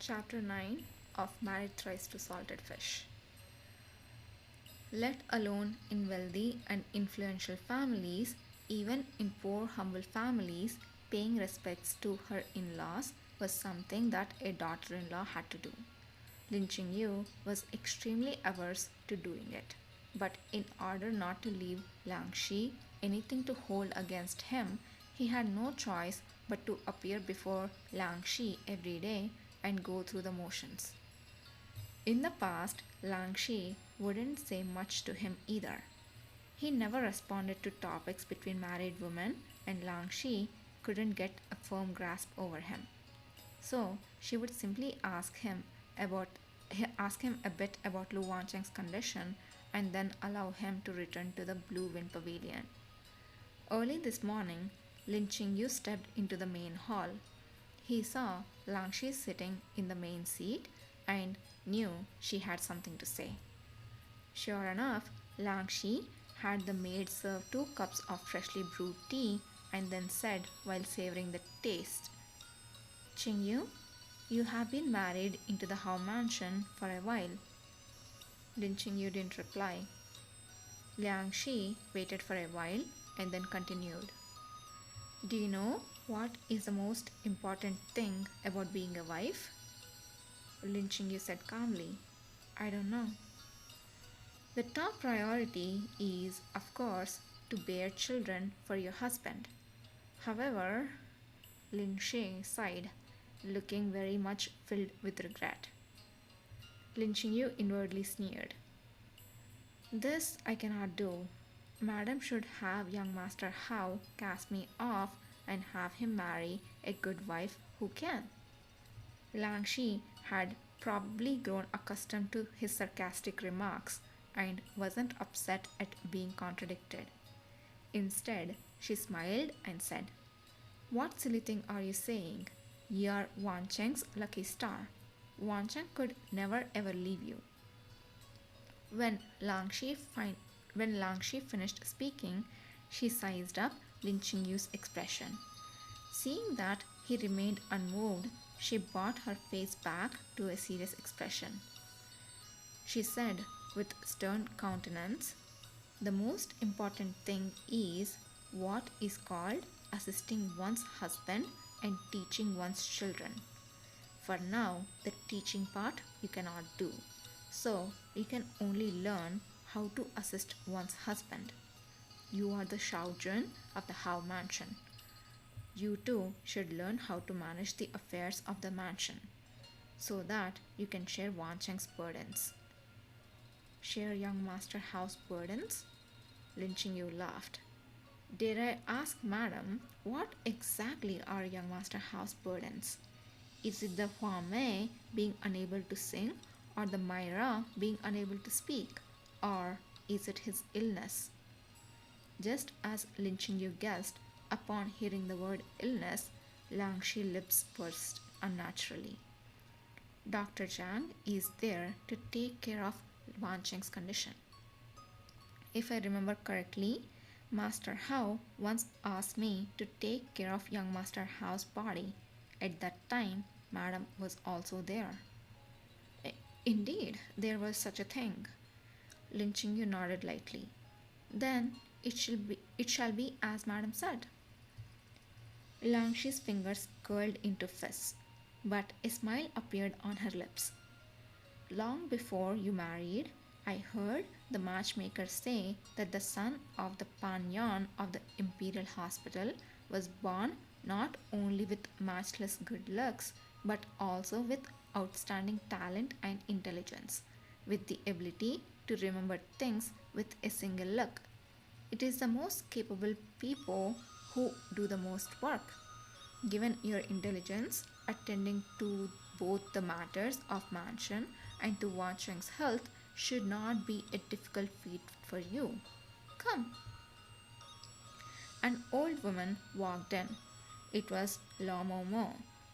Chapter 9 of Married Thrice to Salted Fish. Let alone in wealthy and influential families, even in poor, humble families, paying respects to her in laws was something that a daughter in law had to do. Lin Yu was extremely averse to doing it, but in order not to leave Lang Shi anything to hold against him, he had no choice but to appear before Lang Shi every day and go through the motions. In the past, Lang Shi wouldn't say much to him either. He never responded to topics between married women, and Lang Shi couldn't get a firm grasp over him. So she would simply about ask him a bit about Lu Wancheng's condition and then allow him to return to the Blue Wind Pavilion. Early this morning, Lin Qingyu stepped into the main hall. He saw Lang Shi sitting in the main seat and knew she had something to say. Sure enough, Lang Shi had the maid serve 2 cups of freshly brewed tea and then said while savoring the taste, Qingyu, you have been married into the Hao mansion for a while. Lin Qingyu didn't reply. Liang Shi waited for a while and then continued. Do you know what is the most important thing about being a wife? Lin Qingyu said calmly, I don't know. The top priority is, of course, to bear children for your husband. However, Lin Shi sighed, looking very much filled with regret. Lin Qingyu inwardly sneered. This I cannot do. Madam should have young Master Hao cast me off and have him marry a good wife who can. Lang Shi had probably grown accustomed to his sarcastic remarks and wasn't upset at being contradicted. Instead, she smiled and said, What silly thing are you saying? You're Wancheng's lucky star. Wancheng could never ever leave you. When Lang Shi finished speaking, she sized up Lin Qingyu's expression. Seeing that he remained unmoved, she brought her face back to a serious expression. She said with stern countenance, The most important thing is what is called assisting one's husband and teaching one's children. For now, the teaching part you cannot do, so you can only learn how to assist one's husband. You are the Shaojun of the Hao mansion. You too should learn how to manage the affairs of the mansion, so that you can share Wancheng's burdens. Share young Master Hao's burdens? Lin Qingyu laughed. Dare I ask, madam, what exactly are young Master Hao's burdens? Is it the Huamei being unable to sing, or the Myra being unable to speak, or is it his illness? Just as Lin Qingyu guessed, upon hearing the word illness, Lang Shi's lips pursed unnaturally. Dr. Zhang is there to take care of Wancheng's condition. If I remember correctly, Master Hao once asked me to take care of young Master Hao's body. At that time, Madam was also there. Indeed, there was such a thing. Lin Qingyu nodded lightly. Then it shall be as Madam said. Lang Shi's fingers curled into fists, but a smile appeared on her lips. Long before you married, I heard the matchmaker say that the son of the Panyan of the Imperial Hospital was born not only with matchless good looks, but also with outstanding talent and intelligence, with the ability to remember things with a single look. It is the most capable people who do the most work. Given your intelligence, attending to both the matters of mansion and to Wancheng's health should not be a difficult feat for you. Come. An old woman walked in. It was La Momo,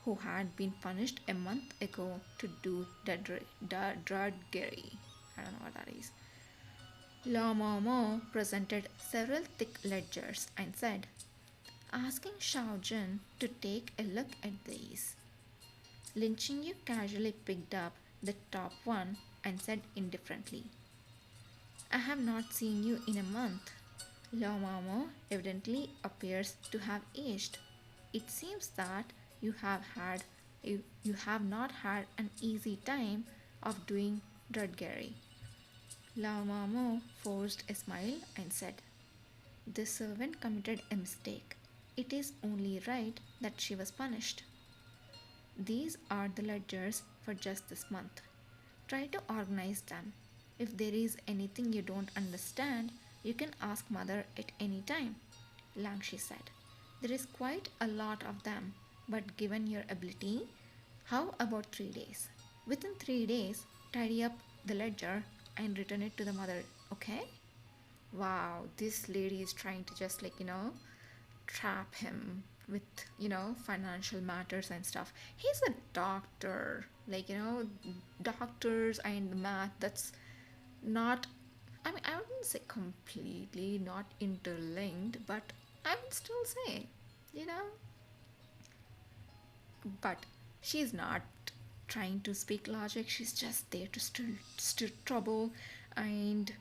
who had been punished a month ago to do drudgery. I don't know what that is. La Momo presented several thick ledgers and said, Asking Xiao Jun to take a look at these. Lin Yu casually picked up the top one and said indifferently, I have not seen you in a month. Lao Mamo evidently appears to have aged. It seems that you have not had an easy time of doing drudgery. Lao Mamo forced a smile and said, the servant committed a mistake. It is only right that she was punished. These are the ledgers for just this month. Try to organize them. If there is anything you don't understand, you can ask mother at any time, Langshi said. There is quite a lot of them, but given your ability, how about 3 days? Within 3 days, tidy up the ledger and return it to the mother, okay? Wow, this lady is trying to just trap him with financial matters and stuff. He's a doctor, doctors and math, that's not, I mean, I wouldn't say completely not interlinked, but I would still say, you know but she's not trying to speak logic, she's just there to stir trouble. And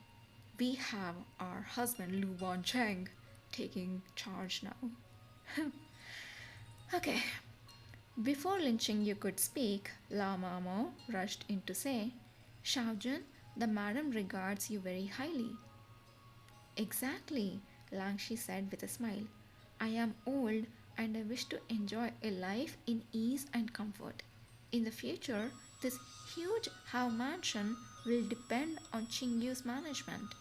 we have our husband Lu Wan Cheng taking charge now. Okay, before lynching you could speak, La Mamo rushed in to say, Shaojun, the madam regards you very highly. Exactly, Langshi said with a smile. I am old and I wish to enjoy a life in ease and comfort. In the future, this huge Hao mansion will depend on Chingyu's management.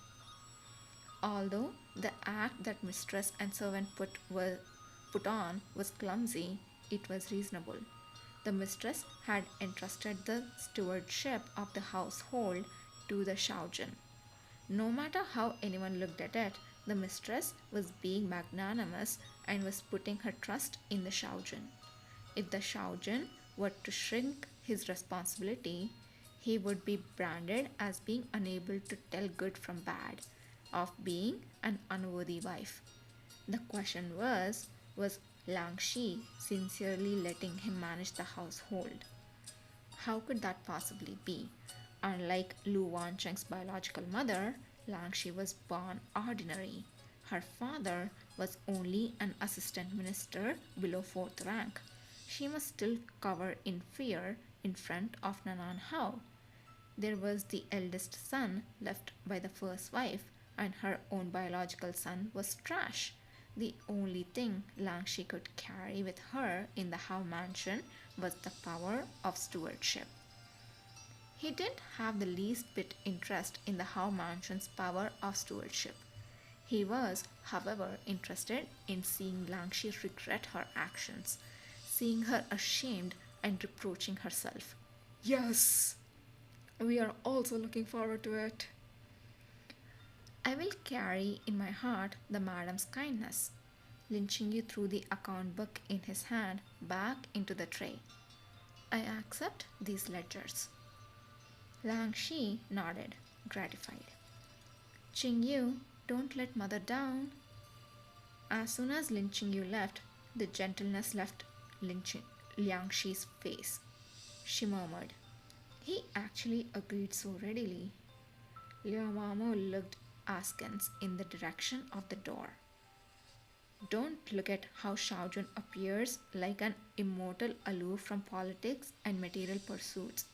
Although the act that mistress and servant put on was clumsy, it was reasonable. The mistress had entrusted the stewardship of the household to the Shaojun. No matter how anyone looked at it, the mistress was being magnanimous and was putting her trust in the Shaojun. If the Shaojun were to shrink his responsibility, he would be branded as being unable to tell good from bad, of being an unworthy wife. The question was Lang Shi sincerely letting him manage the household? How could that possibly be? Unlike Lu Wancheng's biological mother, Lang Shi was born ordinary. Her father was only an assistant minister below fourth rank. She must still cower in fear in front of Nanan Hao. There was the eldest son left by the first wife, and her own biological son was trash. The only thing Lang Shi could carry with her in the Hao mansion was the power of stewardship. He didn't have the least bit interest in the Hao mansion's power of stewardship. He was, however, interested in seeing Lang Shi regret her actions, seeing her ashamed and reproaching herself. Yes, we are also looking forward to it. I will carry in my heart the madam's kindness. Lin Yu threw the account book in his hand back into the tray. I accept these ledgers. Lang Shi nodded, gratified. Yu, don't let mother down. As soon as Lin Yu left, the gentleness left Liang Shi's face. She murmured, he actually agreed so readily. Liu Mamo looked askance in the direction of the door. Don't look at how Shaojun appears like an immortal aloof from politics and material pursuits.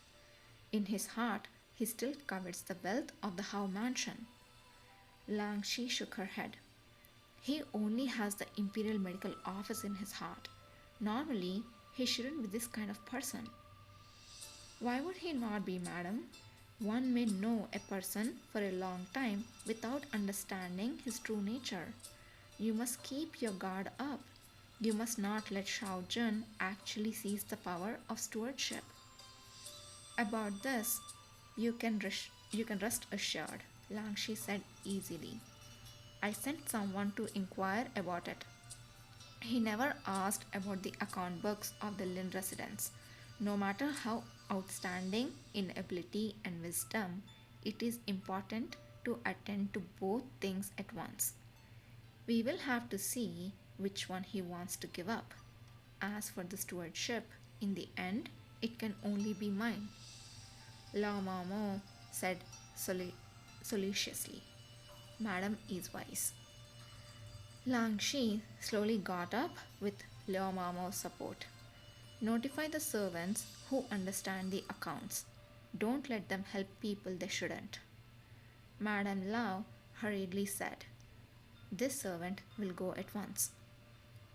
In his heart, he still covets the wealth of the Hao mansion. Lang Shi shook her head. He only has the Imperial Medical Office in his heart. Normally, he shouldn't be this kind of person. Why would he not be, madam? One may know a person for a long time without understanding his true nature. You must keep your guard up. You must not let Shao Jun actually seize the power of stewardship. About this, you can rest assured, Lang Shi said easily. I sent someone to inquire about it. He never asked about the account books of the Lin residents. No matter how outstanding in ability and wisdom, it is important to attend to both things at once. We will have to see which one he wants to give up. As for the stewardship, in the end, It can only be mine. La Mamo said solicitously. Madam is wise. Lang Shi slowly got up with Lao Mamo's support. Notify the servants who understand the accounts. Don't let them help people they shouldn't. Madame Lao hurriedly said, this servant will go at once.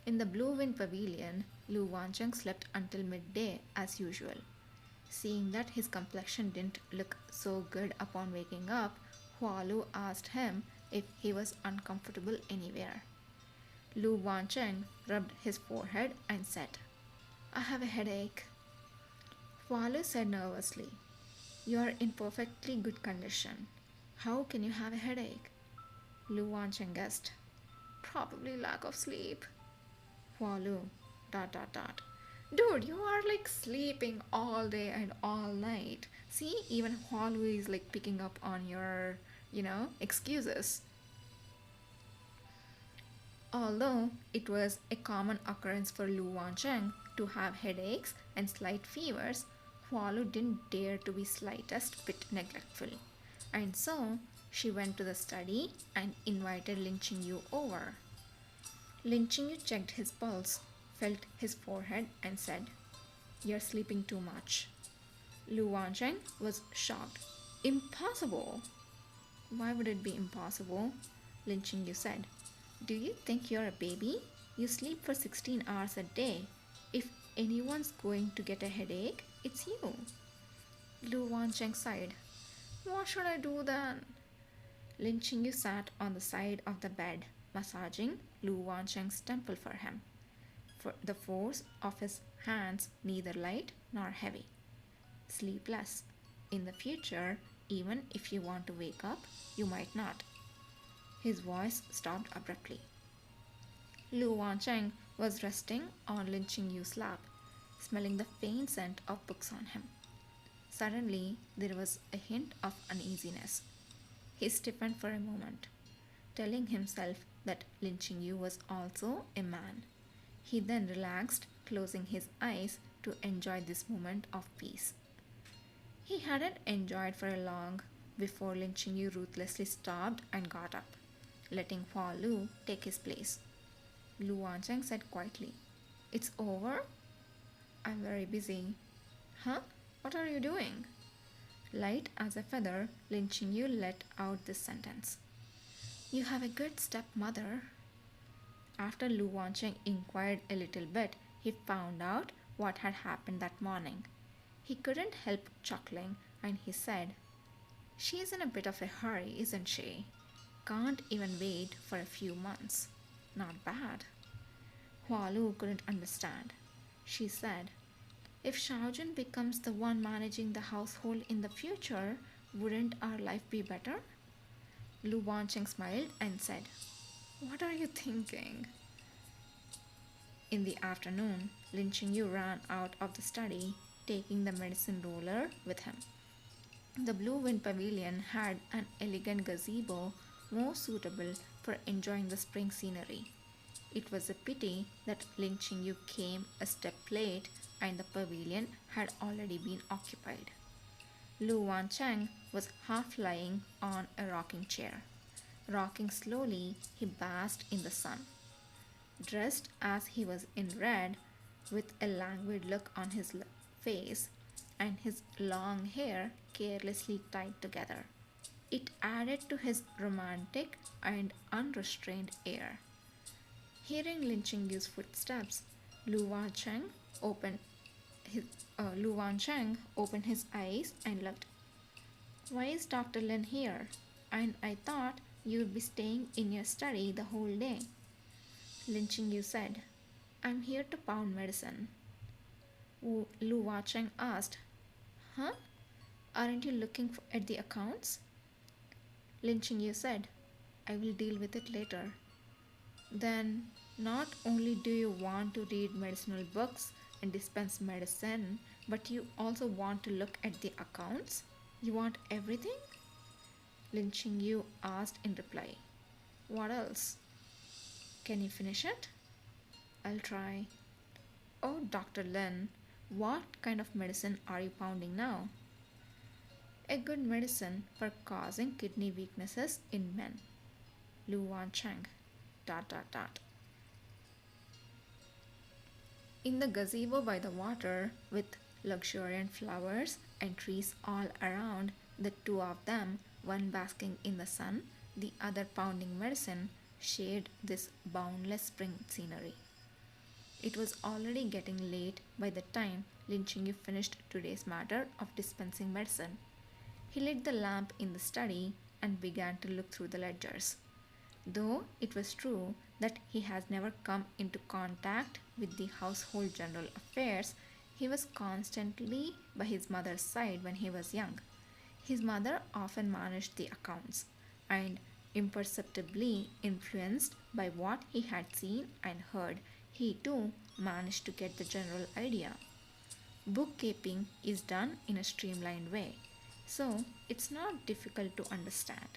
In the Blue Wind Pavilion, Lu Wancheng slept until midday as usual. Seeing that his complexion didn't look so good upon waking up, Hualu asked him if he was uncomfortable anywhere. Lu Wancheng rubbed his forehead and said, I have a headache. Hualu said nervously, you are in perfectly good condition. How can you have a headache? Lu Wancheng guessed, probably lack of sleep. Hualu, dot dot dot. Dude, you are like sleeping all day and all night. See, even Hualu is like picking up on your, excuses. Although it was a common occurrence for Lu Wancheng to have headaches and slight fevers, Hualu didn't dare to be slightest bit neglectful. And so she went to the study and invited Lin Qingyu over. Lin Qingyu checked his pulse, felt his forehead, and said, you're sleeping too much. Lu Wancheng was shocked. Impossible! Why would it be impossible? Lin Qingyu said. Do you think you're a baby? You sleep for 16 hours a day. If anyone's going to get a headache, it's you. Lu Wancheng sighed. What should I do then? Lin Qingyu sat on the side of the bed, massaging Lu Wancheng's temple for him. For the force of his hands neither light nor heavy. Sleep less. In the future, even if you want to wake up, you might not. His voice stopped abruptly. Lu Wancheng was resting on Lin Qingyu's lap, smelling the faint scent of books on him. Suddenly, there was a hint of uneasiness. He stiffened for a moment, telling himself that Lin Qingyu was also a man. He then relaxed, closing his eyes to enjoy this moment of peace. He hadn't enjoyed for long before Lin Qingyu ruthlessly stopped and got up, letting Hualu take his place. Lu Wancheng said quietly, it's over? I'm very busy. Huh? What are you doing? Light as a feather, Lin Qingyu let out this sentence. You have a good stepmother. After Lu Wancheng inquired a little bit, he found out what had happened that morning. He couldn't help chuckling and he said, she's in a bit of a hurry, isn't she? Can't even wait for a few months. Not bad. Hualu couldn't understand. She said, if Shaojun becomes the one managing the household in the future, wouldn't our life be better? Lu Wancheng smiled and said, what are you thinking? In the afternoon, Lin Qingyu ran out of the study, taking the medicine roller with him. The Blue Wind Pavilion had an elegant gazebo more suitable for enjoying the spring scenery. It was a pity that Lin Qingyu came a step late and the pavilion had already been occupied. Lu Wancheng was half lying on a rocking chair. Rocking slowly, he basked in the sun. Dressed as he was in red, with a languid look on his face and his long hair carelessly tied together. It added to his romantic and unrestrained air. Hearing Lin Qingyu's footsteps, Lu Wancheng opened his eyes and looked. Why is Dr. Lin here? And I thought you'd be staying in your study the whole day. Lin Qingyu said, I'm here to pound medicine. Lu Wancheng asked, huh? Aren't you looking at the accounts? Lin Qingyu said, I will deal with it later. Then, not only do you want to read medicinal books and dispense medicine, but you also want to look at the accounts? You want everything? Lin Qingyu asked in reply. What else? Can you finish it? I'll try. Oh, Dr. Lin, What kind of medicine are you pounding now? A good medicine for causing kidney weaknesses in men. Lu Wan Chang. Dot dot dot. In the gazebo by the water, with luxuriant flowers and trees all around, the two of them, one basking in the sun, the other pounding medicine, shared this boundless spring scenery. It was already getting late by the time Lin Chingu finished today's matter of dispensing medicine. He lit the lamp in the study and began to look through the ledgers. Though it was true that he has never come into contact with the household general affairs, he was constantly by his mother's side when he was young. His mother often managed the accounts, and imperceptibly influenced by what he had seen and heard, he too managed to get the general idea. Bookkeeping is done in a streamlined way, so it's not difficult to understand.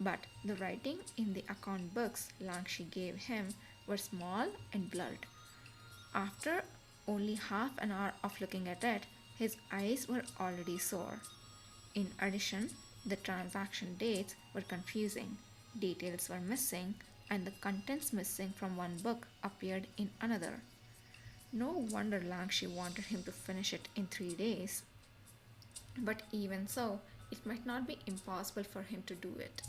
But the writing in the account books Langshi gave him were small and blurred. After only half an hour of looking at it, his eyes were already sore. In addition, the transaction dates were confusing, details were missing, and the contents missing from one book appeared in another. No wonder Langshi wanted him to finish it in 3 days. But even so, it might not be impossible for him to do it.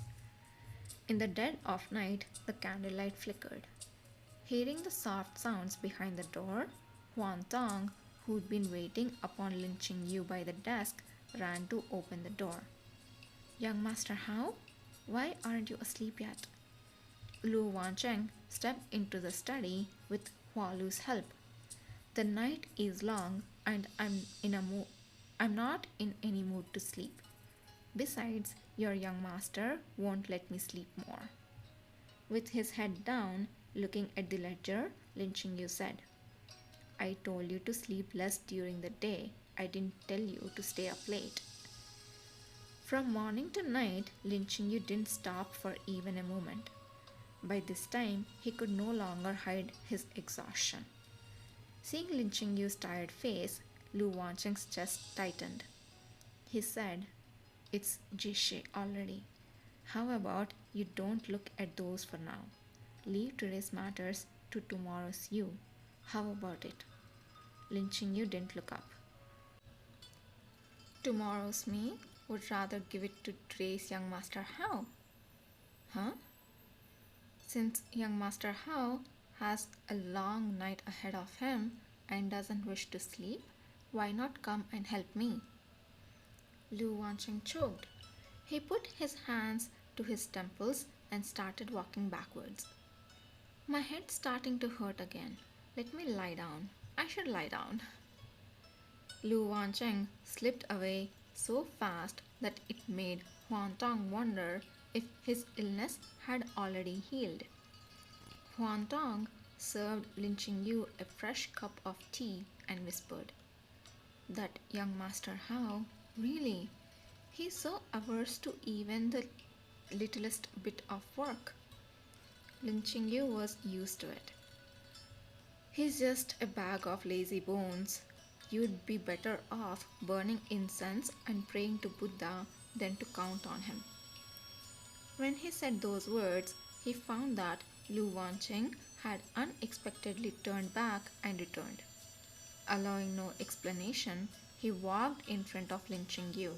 In the dead of night, the candlelight flickered. Hearing the soft sounds behind the door, Huan Tong, who'd been waiting upon Lin Yu by the desk, ran to open the door. Young Master Hao, why aren't you asleep yet? Lu Wancheng stepped into the study with Hua Lu's help. The night is long and I'm not in any mood to sleep. Besides, your young master won't let me sleep more. With his head down, looking at the ledger, Lin Yu said, I told you to sleep less during the day. I didn't tell you to stay up late. From morning to night, Lin Yu didn't stop for even a moment. By this time, he could no longer hide his exhaustion. Seeing Lin Yu's tired face, Lu Wancheng's chest tightened. He said, It's Jishe already. How about you don't look at those for now? Leave today's matters to tomorrow's you. How about it? Lin Yu didn't look up. Tomorrow's me would rather give it to today's young master Hao. Huh? Since young master Hao has a long night ahead of him and doesn't wish to sleep, why not come and help me? Lu Wancheng choked. He put his hands to his temples and started walking backwards. My head's starting to hurt again. Let me lie down. I should lie down. Lu Wancheng slipped away so fast that it made Huan Tong wonder if his illness had already healed. Huan Tong served Lin Yu a fresh cup of tea and whispered, That young Master Hao, really, he's so averse to even the littlest bit of work. Lin Yu was used to it. He's just a bag of lazy bones. You'd be better off burning incense and praying to Buddha than to count on him. When he said those words, he found that Lu Wancheng had unexpectedly turned back and returned. Allowing no explanation, he walked in front of Lin Yu.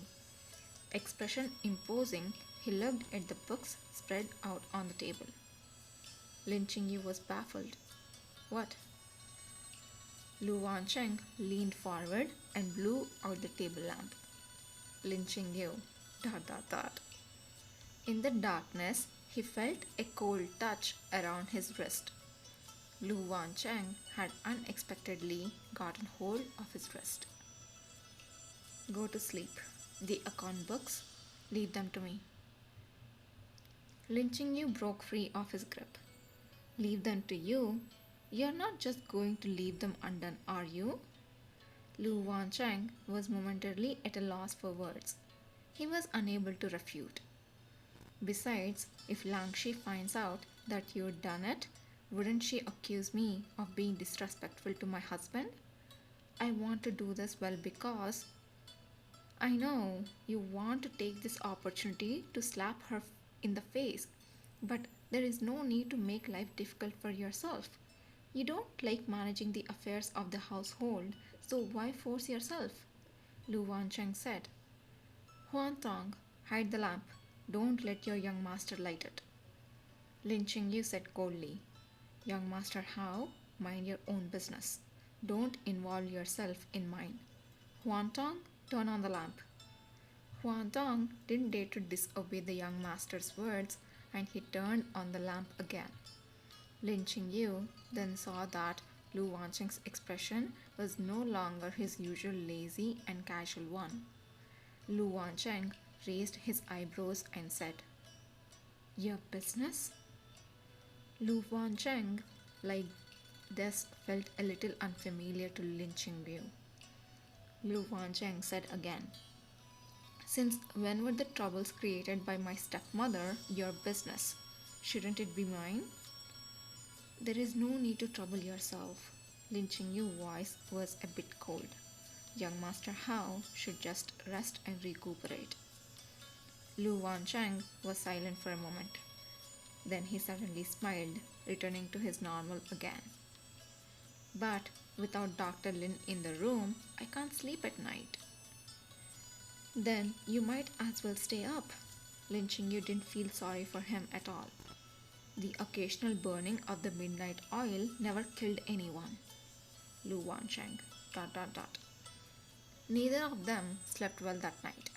Expression imposing, he looked at the books spread out on the table. Lin Yu was baffled. What? Lu Wancheng leaned forward and blew out the table lamp. Lin Yu, dot dot dot. In the darkness, he felt a cold touch around his wrist. Lu Wancheng had unexpectedly gotten hold of his wrist. Go to sleep. The account books, leave them to me. Lin Yu broke free of his grip. Leave them to you? You're not just going to leave them undone, are you? Lu Wancheng was momentarily at a loss for words. He was unable to refute. Besides, if Langshi finds out that you'd done it, wouldn't she accuse me of being disrespectful to my husband? I want to do this well because I know you want to take this opportunity to slap her in the face, but there is no need to make life difficult for yourself. You don't like managing the affairs of the household, so why force yourself? Lu Wancheng said. Huan Tong, hide the lamp. Don't let your young master light it. Lin Chingyu said coldly. Young Master Hao, mind your own business. Don't involve yourself in mine. Huan Tong, turn on the lamp. Huan Tong didn't dare to disobey the young master's words and he turned on the lamp again. Lin Qingyu then saw that Lu Wancheng's expression was no longer his usual lazy and casual one. Lu Wancheng raised his eyebrows and said, Your business? Lu Wancheng, like this, felt a little unfamiliar to Lin Qingyu. Lu Wancheng said again, Since when were the troubles created by my stepmother your business? Shouldn't it be mine? There is no need to trouble yourself. Lin Qingyu's voice was a bit cold. Young Master Hao should just rest and recuperate. Lu Wancheng was silent for a moment. Then he suddenly smiled, returning to his normal again. But without Dr. Lin in the room, I can't sleep at night. Then you might as well stay up. Lin Qingyu didn't feel sorry for him at all. The occasional burning of the midnight oil never killed anyone. Lu Wancheng. ... Neither of them slept well that night.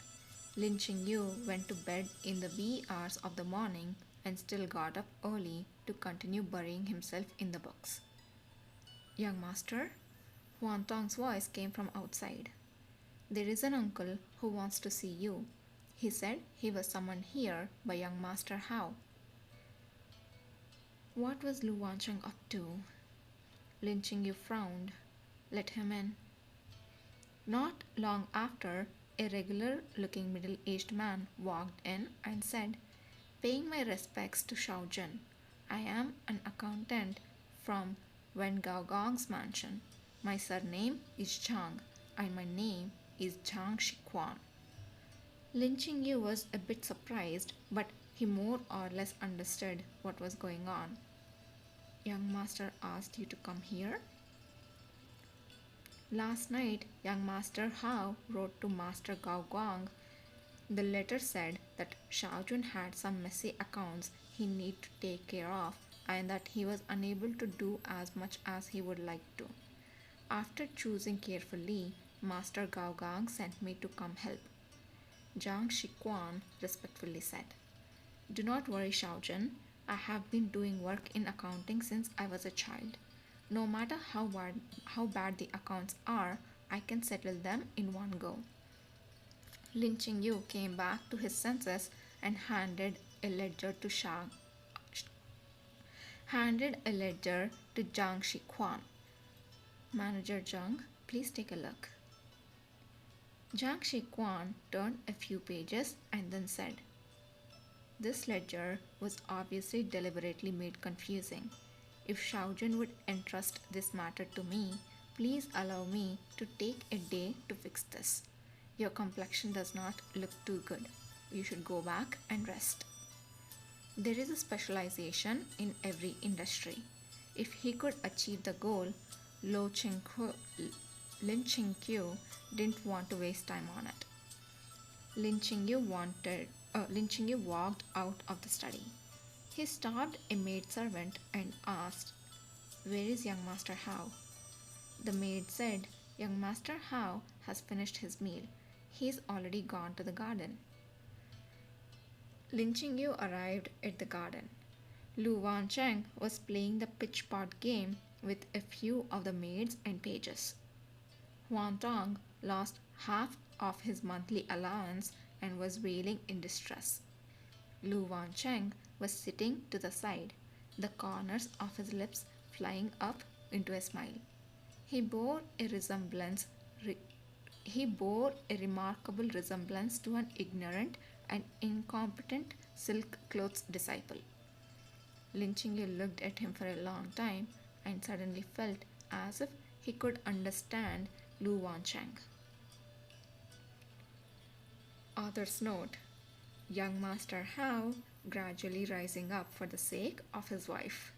Lin Qingyu went to bed in the wee hours of the morning and still got up early to continue burying himself in the books. Young master, Huan Tong's voice came from outside. There is an uncle who wants to see you. He said he was summoned here by young Master Hao. What was Lu Wancheng up to? Lin Qingyu frowned. Let him in. Not long after, a regular-looking middle-aged man walked in and said, Paying my respects to Shao Jun. I am an accountant from Wen Gaogong's mansion. My surname is Zhang and my name is Zhang Shiquan. Lin Qingyu was a bit surprised, but he more or less understood what was going on. Young master asked you to come here? Last night, young Master Hao wrote to Master Gao Guang. The letter said that Xiaojun had some messy accounts he needed to take care of and that he was unable to do as much as he would like to. After choosing carefully, Master Gao Gang sent me to come help. Zhang Shiquan respectfully said, Do not worry, Xiaojun. I have been doing work in accounting since I was a child. No matter how bad the accounts are, I can settle them in one go. Lin Qingyu came back to his senses and handed a ledger to Zhang Shiquan. Manager Zhang, please take a look. Zhang Shiquan turned a few pages and then said, This ledger was obviously deliberately made confusing. If Xiaojun would entrust this matter to me, please allow me to take a day to fix this. Your complexion does not look too good. You should go back and rest. There is a specialization in every industry. If he could achieve the goal, Lin Qingyu didn't want to waste time on it. Lin Qingyu walked out of the study. He stopped a maidservant and asked, Where is young Master Hao? The maid said, Young Master Hao has finished his meal. He is already gone to the garden. Lin Qingyu arrived at the garden. Lu Wancheng was playing the pitch pot game with a few of the maids and pages. Huan Tong lost half of his monthly allowance and was wailing in distress. Lu Wancheng was sitting to the side, the corners of his lips flying up into a smile. He bore a remarkable resemblance to an ignorant and incompetent silk clothes disciple. Lin Qingyu looked at him for a long time and suddenly felt as if he could understand Lu Wancheng. Author's note: young Master Hao gradually rising up for the sake of his wife.